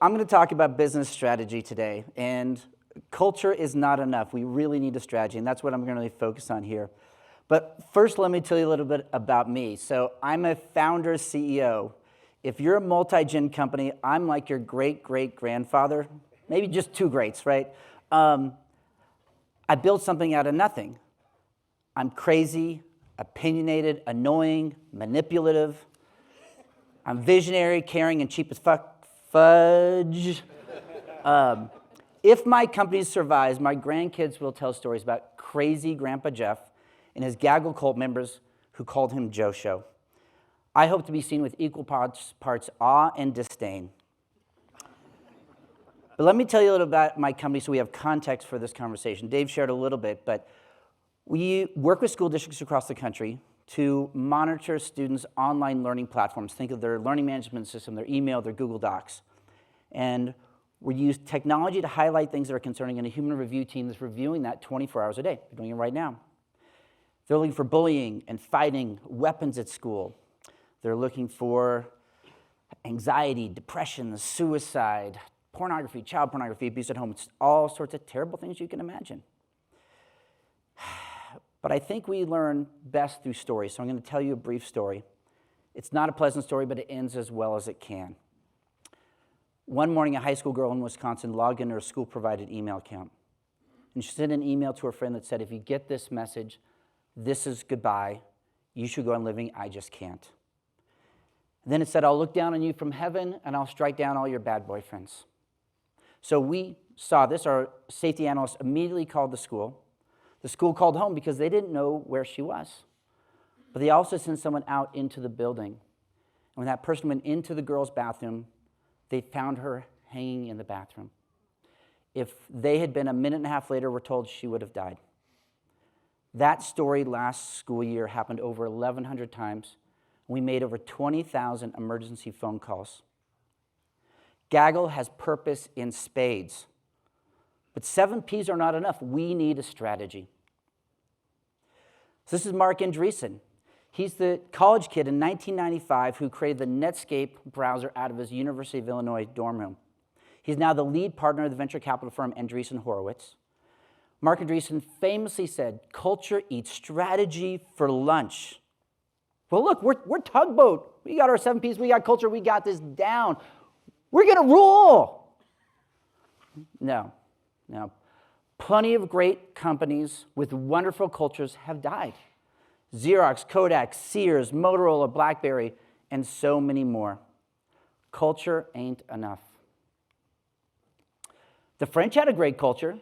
I'm going to talk about business strategy today, and culture is not enough. We really need a strategy, and that's what I'm going to really focus on here. But first, let me tell you a little bit about me. So I'm a founder CEO. If you're a multi-gen company, I'm like your great-great-grandfather, maybe just two greats, right? I built something out of nothing. I'm crazy, opinionated, annoying, manipulative. I'm visionary, caring, and cheap as fudge. If my company survives, my grandkids will tell stories about crazy Grandpa Jeff and his Gaggle cult members who called him Joe Show. I hope to be seen with equal parts awe and disdain. But let me tell you a little about my company so we have context for this conversation. Dave shared a little bit, but we work with school districts across the country to monitor students' online learning platforms. Think of their learning management system, their email, their Google Docs. And we use technology to highlight things that are concerning, and a human review team that's reviewing that 24 hours a day. We're doing it right now. They're looking for bullying and fighting, weapons at school. They're looking for anxiety, depression, suicide, pornography, child pornography, abuse at home. It's all sorts of terrible things you can imagine. But I think we learn best through stories, so I'm going to tell you a brief story. It's not a pleasant story, but it ends as well as it can. One morning, a high school girl in Wisconsin logged into her school-provided email account. And she sent an email to her friend that said, if you get this message, this is goodbye. You should go on living. I just can't. And then it said, I'll look down on you from heaven, and I'll strike down all your bad boyfriends. So we saw this. Our safety analyst immediately called the school. The school called home because they didn't know where she was. But they also sent someone out into the building. And when that person went into the girl's bathroom, they found her hanging in the bathroom. If they had been a minute and a half later, we're told she would have died. That story last school year happened over 1,100 times. We made over 20,000 emergency phone calls. Gaggle has purpose in spades. But 7 Ps are not enough. We need a strategy. So this is Mark Andreessen. He's the college kid in 1995 who created the Netscape browser out of his University of Illinois dorm room. He's now the lead partner of the venture capital firm Andreessen Horowitz. Mark Andreessen famously said, culture eats strategy for lunch. Well, look, we're Tugboat. We got our 7 Ps, we got culture, we got this down. We're going to rule. No. Plenty of great companies with wonderful cultures have died. Xerox, Kodak, Sears, Motorola, BlackBerry, and so many more. Culture ain't enough. The French had a great culture,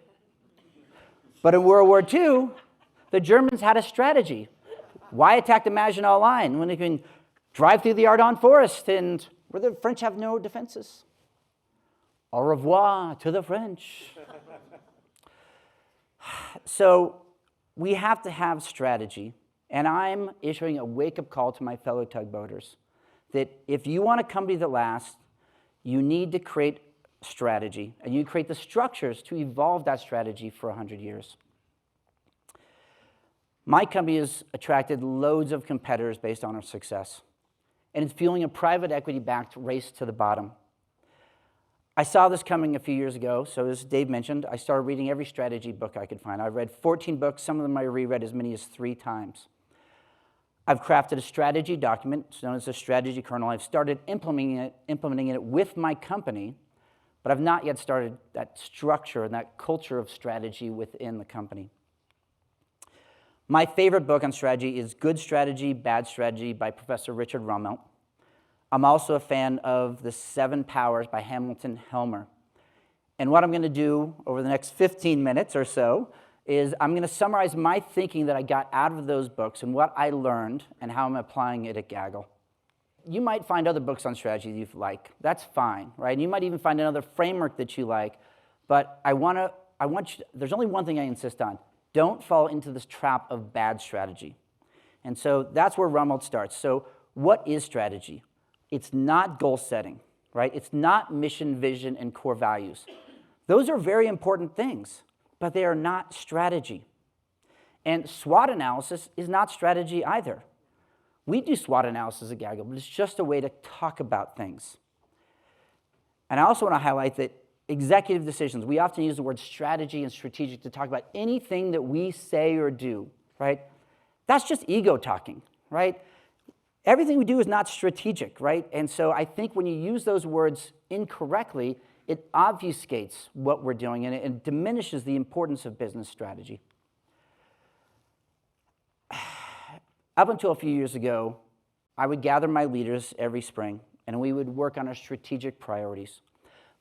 but in World War II, the Germans had a strategy. Why attack the Maginot Line when they can drive through the Ardennes forest and where the French have no defenses? Au revoir to the French. So we have to have strategy, and I'm issuing a wake-up call to my fellow tugboaters that if you want a company that lasts, you need to create strategy, and you create the structures to evolve that strategy for 100 years. My company has attracted loads of competitors based on our success, and it's fueling a private equity-backed race to the bottom. I saw this coming a few years ago, so as Dave mentioned, I started reading every strategy book I could find. I read 14 books, some of them I reread as many as 3 times. I've crafted a strategy document, it's known as a strategy kernel. I've started implementing it with my company, but I've not yet started that structure and that culture of strategy within the company. My favorite book on strategy is Good Strategy, Bad Strategy by Professor Richard Rummelt. I'm also a fan of The 7 Powers by Hamilton Helmer. And what I'm going to do over the next 15 minutes or so is I'm going to summarize my thinking that I got out of those books and what I learned and how I'm applying it at Gaggle. You might find other books on strategy that you like. That's fine, right? And you might even find another framework that you like. But there's only one thing I insist on. Don't fall into this trap of bad strategy. And so that's where Rummelt starts. So what is strategy? It's not goal setting, right? It's not mission, vision, and core values. Those are very important things, but they are not strategy. And SWOT analysis is not strategy either. We do SWOT analysis at Gaggle, but it's just a way to talk about things. And I also want to highlight that executive decisions, we often use the word strategy and strategic to talk about anything that we say or do, right? That's just ego talking, right? Everything we do is not strategic, right? And so I think when you use those words incorrectly, it obfuscates what we're doing and it diminishes the importance of business strategy. Up until a few years ago, I would gather my leaders every spring and we would work on our strategic priorities.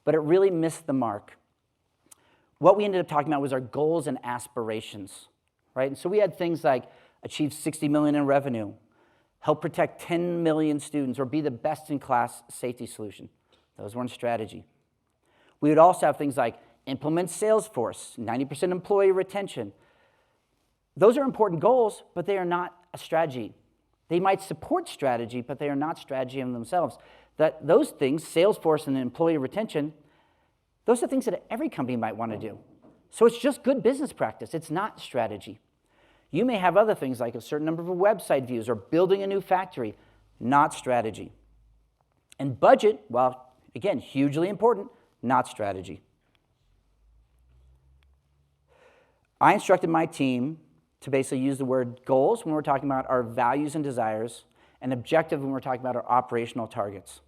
But it really missed the mark. What we ended up talking about was our goals and aspirations, right? And so we had things like achieve 60 million in revenue, help protect 10 million students, or be the best-in-class safety solution. Those weren't strategy. We would also have things like implement Salesforce, 90% employee retention. Those are important goals, but they are not a strategy. They might support strategy, but they are not strategy in themselves. Those things, Salesforce and employee retention, those are things that every company might want to do. So it's just good business practice. It's not strategy. You may have other things like a certain number of website views or building a new factory, not strategy. And budget, well, again, hugely important, not strategy. I instructed my team to basically use the word goals when we're talking about our values and desires, and objective when we're talking about our operational targets.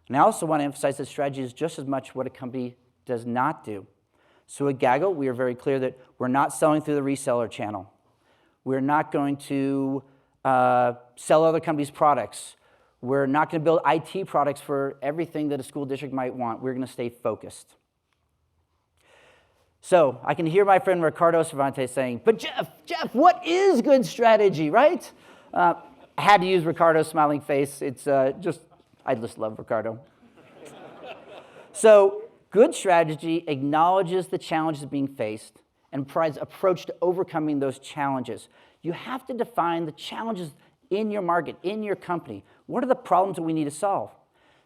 And I also want to emphasize that strategy is just as much what a company does not do. So at Gaggle, we are very clear that we're not selling through the reseller channel. We're not going to sell other companies' products. We're not going to build IT products for everything that a school district might want. We're going to stay focused. So I can hear my friend Ricardo Cervantes saying, but Jeff, what is good strategy, right? I had to use Ricardo's smiling face. I just love Ricardo. So good strategy acknowledges the challenges being faced and provides an approach to overcoming those challenges. You have to define the challenges in your market, in your company. What are the problems that we need to solve?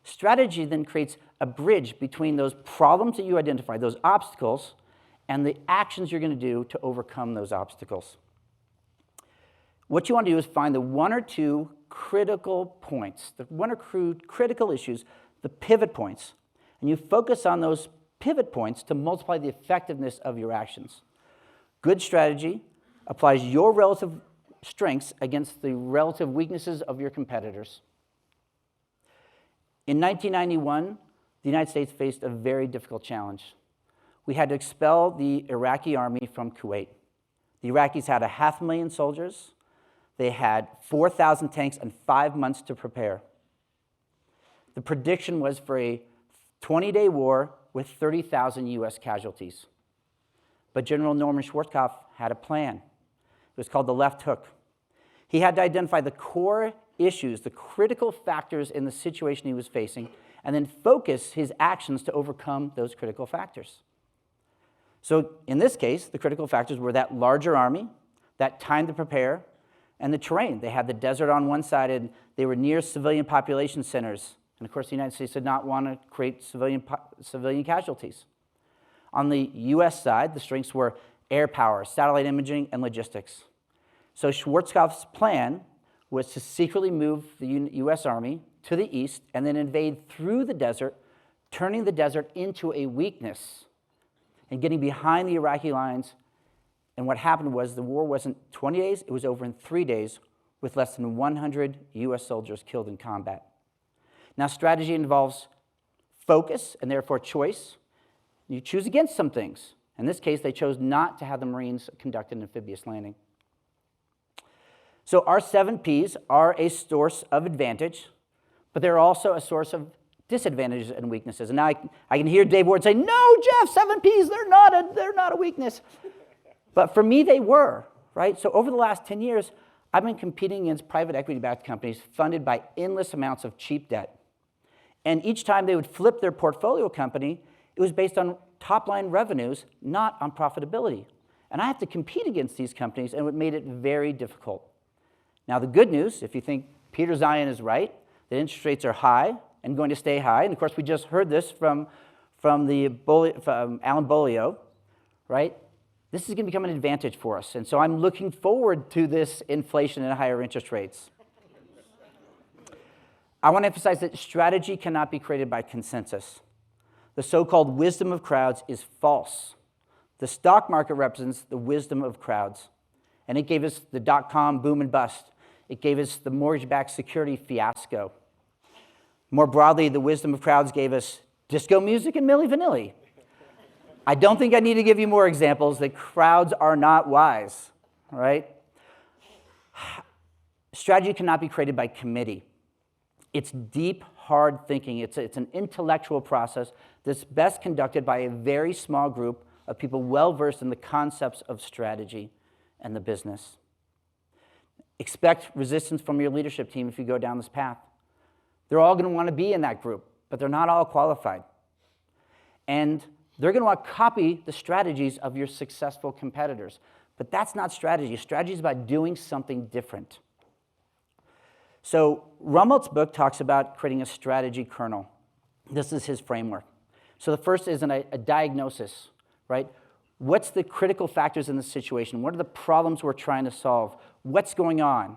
Strategy then creates a bridge between those problems that you identify, those obstacles, and the actions you're going to do to overcome those obstacles. What you want to do is find the one or two critical points, the one or two critical issues, the pivot points, and you focus on those pivot points to multiply the effectiveness of your actions. Good strategy applies your relative strengths against the relative weaknesses of your competitors. In 1991, the United States faced a very difficult challenge. We had to expel the Iraqi army from Kuwait. The Iraqis had 500,000 soldiers. They had 4,000 tanks and 5 months to prepare. The prediction was for a 20-day war with 30,000 U.S. casualties. But General Norman Schwarzkopf had a plan. It was called the left hook. He had to identify the core issues, the critical factors in the situation he was facing, and then focus his actions to overcome those critical factors. So in this case, the critical factors were that larger army, that time to prepare, and the terrain. They had the desert on one side, and they were near civilian population centers. And of course, the United States did not want to create civilian casualties. On the U.S. side, the strengths were air power, satellite imaging, and logistics. So Schwarzkopf's plan was to secretly move the U.S. Army to the east and then invade through the desert, turning the desert into a weakness and getting behind the Iraqi lines. And what happened was the war wasn't 20 days, it was over in 3 days with less than 100 U.S. soldiers killed in combat. Now, strategy involves focus and therefore choice. You choose against some things. In this case, they chose not to have the Marines conduct an amphibious landing. So our 7 Ps are a source of advantage, but they're also a source of disadvantages and weaknesses. And now I can hear Dave Ward say, no, Jeff, 7 Ps, they're not a weakness. But for me, they were, right? So over the last 10 years, I've been competing against private equity-backed companies funded by endless amounts of cheap debt. And each time they would flip their portfolio company, it was based on top-line revenues, not on profitability. And I have to compete against these companies, and it made it very difficult. Now, the good news, if you think Peter Zion is right, that interest rates are high and going to stay high, and of course, we just heard this from Alan Bolio, right? This is going to become an advantage for us. And so I'm looking forward to this inflation and higher interest rates. I want to emphasize that strategy cannot be created by consensus. The so-called wisdom of crowds is false. The stock market represents the wisdom of crowds. And it gave us the dot-com boom and bust. It gave us the mortgage-backed security fiasco. More broadly, the wisdom of crowds gave us disco music and Milli Vanilli. I don't think I need to give you more examples that crowds are not wise, right? Strategy cannot be created by committee. It's deep, hard thinking. It's an intellectual process that's best conducted by a very small group of people well-versed in the concepts of strategy and the business. Expect resistance from your leadership team if you go down this path. They're all going to want to be in that group, but they're not all qualified. And they're going to want to copy the strategies of your successful competitors. But that's not strategy. Strategy is about doing something different. So Rummelt's book talks about creating a strategy kernel. This is his framework. So the first is a diagnosis, right? What's the critical factors in the situation? What are the problems we're trying to solve? What's going on?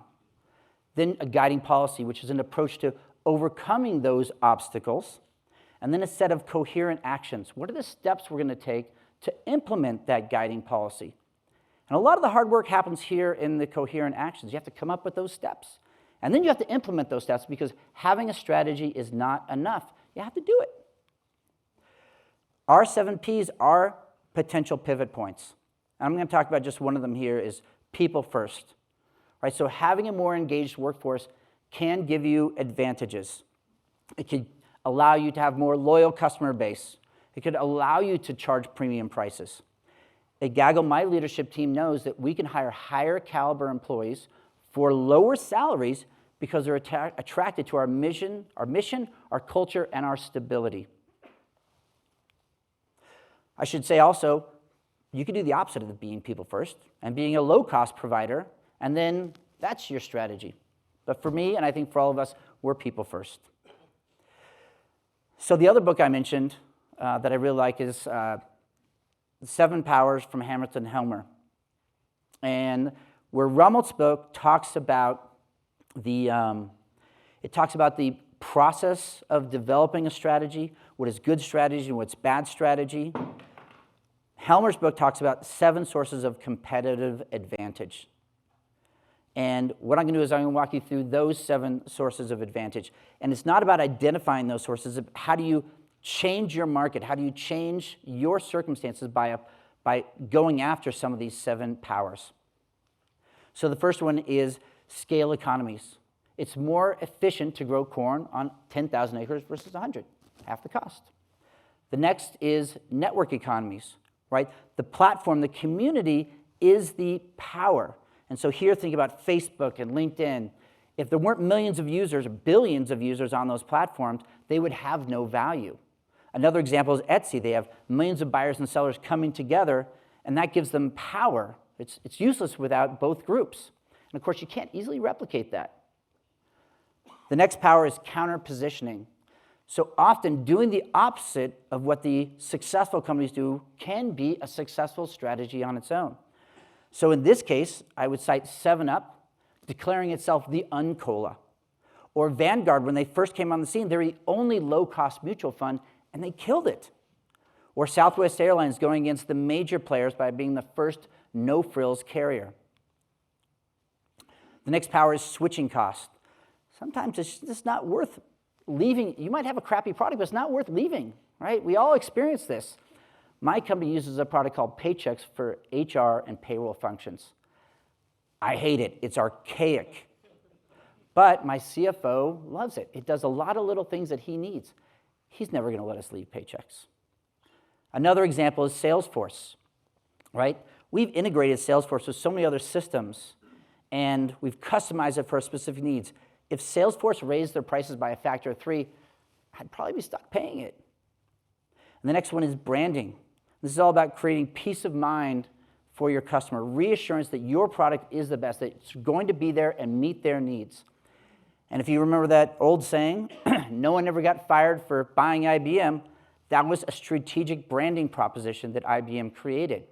Then a guiding policy, which is an approach to overcoming those obstacles. And then a set of coherent actions. What are the steps we're going to take to implement that guiding policy? And a lot of the hard work happens here in the coherent actions. You have to come up with those steps. And then you have to implement those steps because having a strategy is not enough. You have to do it. Our 7 Ps are potential pivot points. I'm going to talk about just one of them here is people first. Right? So having a more engaged workforce can give you advantages. It could allow you to have more loyal customer base. It could allow you to charge premium prices. At Gaggle, my leadership team knows that we can hire higher caliber employees for lower salaries because they're attracted to our mission, our culture, and our stability. I should say also, you can do the opposite of being people first and being a low-cost provider, and then that's your strategy. But for me, and I think for all of us, we're people first. So the other book I mentioned that I really like is 7 Powers from Hamilton Helmer. And where Rummelt's book talks about the process of developing a strategy, what is good strategy and what's bad strategy. Helmer's book talks about 7 sources of competitive advantage. And what I'm going to do is I'm going to walk you through those 7 sources of advantage. And it's not about identifying those sources. How do you change your market? How do you change your circumstances by going after some of these 7 powers? So the first one is scale economies. It's more efficient to grow corn on 10,000 acres versus 100, half the cost. The next is network economies, right? The platform, the community is the power. And so here, think about Facebook and LinkedIn. If there weren't millions of users or billions of users on those platforms, they would have no value. Another example is Etsy. They have millions of buyers and sellers coming together, and that gives them power. It's useless without both groups. And of course, you can't easily replicate that. The next power is counter-positioning. So often, doing the opposite of what the successful companies do can be a successful strategy on its own. So in this case, I would cite 7-Up, declaring itself the Uncola. Or Vanguard, when they first came on the scene, they were the only low-cost mutual fund, and they killed it. Or Southwest Airlines going against the major players by being the first no-frills carrier. The next power is switching cost. Sometimes it's just not worth leaving. You might have a crappy product, but it's not worth leaving, right? We all experience this. My company uses a product called Paychecks for HR and payroll functions. I hate it. It's archaic. But my CFO loves it. It does a lot of little things that he needs. He's never going to let us leave Paychecks. Another example is Salesforce, right? We've integrated Salesforce with so many other systems, and we've customized it for our specific needs. If Salesforce raised their prices by a factor of 3, I'd probably be stuck paying it. And the next one is branding. This is all about creating peace of mind for your customer, reassurance that your product is the best, that it's going to be there and meet their needs. And if you remember that old saying, no one ever got fired for buying IBM, that was a strategic branding proposition that IBM created.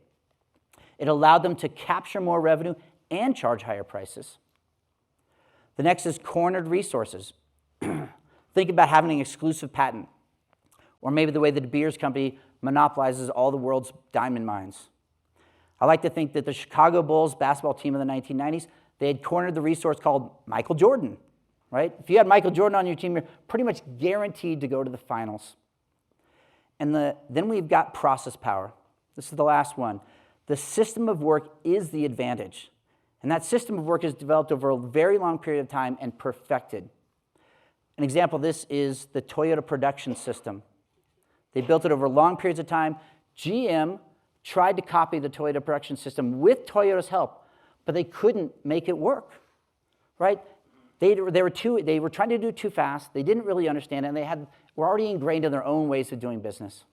It allowed them to capture more revenue and charge higher prices. The next is cornered resources. Think about having an exclusive patent. Or maybe the way the De Beers Company monopolizes all the world's diamond mines. I like to think that the Chicago Bulls basketball team in the 1990s, they had cornered the resource called Michael Jordan, right? If you had Michael Jordan on your team, you're pretty much guaranteed to go to the finals. And then we've got process power. This is the last one. The system of work is the advantage. And that system of work is developed over a very long period of time and perfected. An example of this is the Toyota production system. They built it over long periods of time. GM tried to copy the Toyota production system with Toyota's help, but they couldn't make it work, right? They were trying to do it too fast. They didn't really understand it, and they were already ingrained in their own ways of doing business.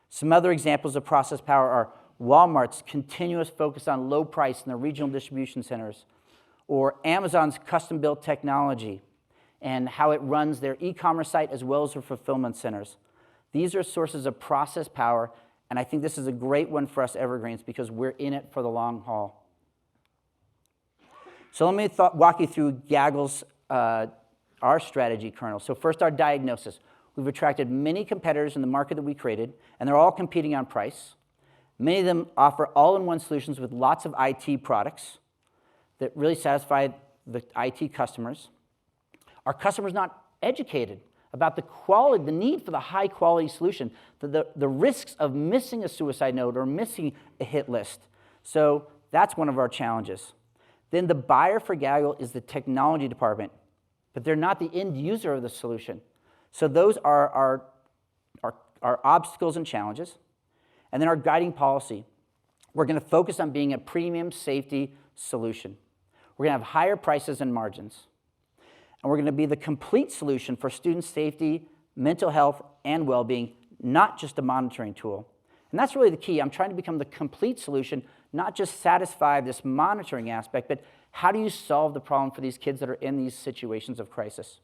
Some other examples of process power are Walmart's continuous focus on low price in their regional distribution centers, or Amazon's custom-built technology and how it runs their e-commerce site as well as their fulfillment centers. These are sources of process power, and I think this is a great one for us Evergreens because we're in it for the long haul. So let me walk you through Gaggle's, our strategy kernel. So first, our diagnosis. We've attracted many competitors in the market that we created, and they're all competing on price. Many of them offer all-in-one solutions with lots of IT products that really satisfy the IT customers. Our customers not educated about the quality, the need for the high-quality solution, the risks of missing a suicide note or missing a hit list. So that's one of our challenges. Then the buyer for Gaggle is the technology department, but they're not the end user of the solution. So those are our obstacles and challenges. And then our guiding policy. We're going to focus on being a premium safety solution. We're going to have higher prices and margins. And we're going to be the complete solution for student safety, mental health, and well-being, not just a monitoring tool. And that's really the key. I'm trying to become the complete solution, not just satisfy this monitoring aspect, but how do you solve the problem for these kids that are in these situations of crisis?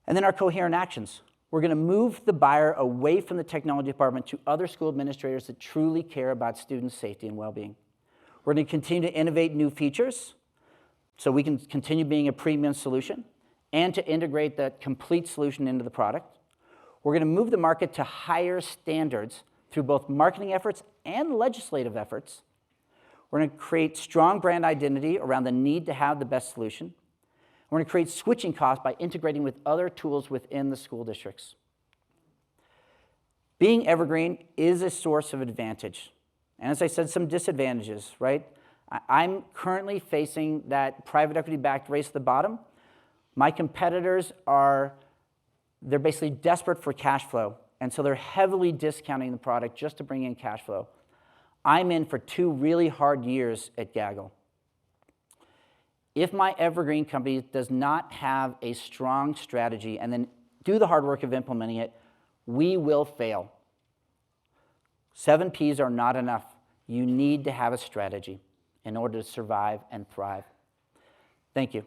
And then our coherent actions. We're going to move the buyer away from the technology department to other school administrators that truly care about student safety and well-being. We're going to continue to innovate new features so we can continue being a premium solution and to integrate that complete solution into the product. We're going to move the market to higher standards through both marketing efforts and legislative efforts. We're going to create strong brand identity around the need to have the best solution. We're going to create switching costs by integrating with other tools within the school districts. Being evergreen is a source of advantage. And as I said, some disadvantages, right? I'm currently facing that private equity-backed race to the bottom. My competitors they're basically desperate for cash flow, and so they're heavily discounting the product just to bring in cash flow. I'm in for 2 really hard years at Gaggle. If my Evergreen company does not have a strong strategy and then do the hard work of implementing it, we will fail. 7 Ps are not enough. You need to have a strategy in order to survive and thrive. Thank you.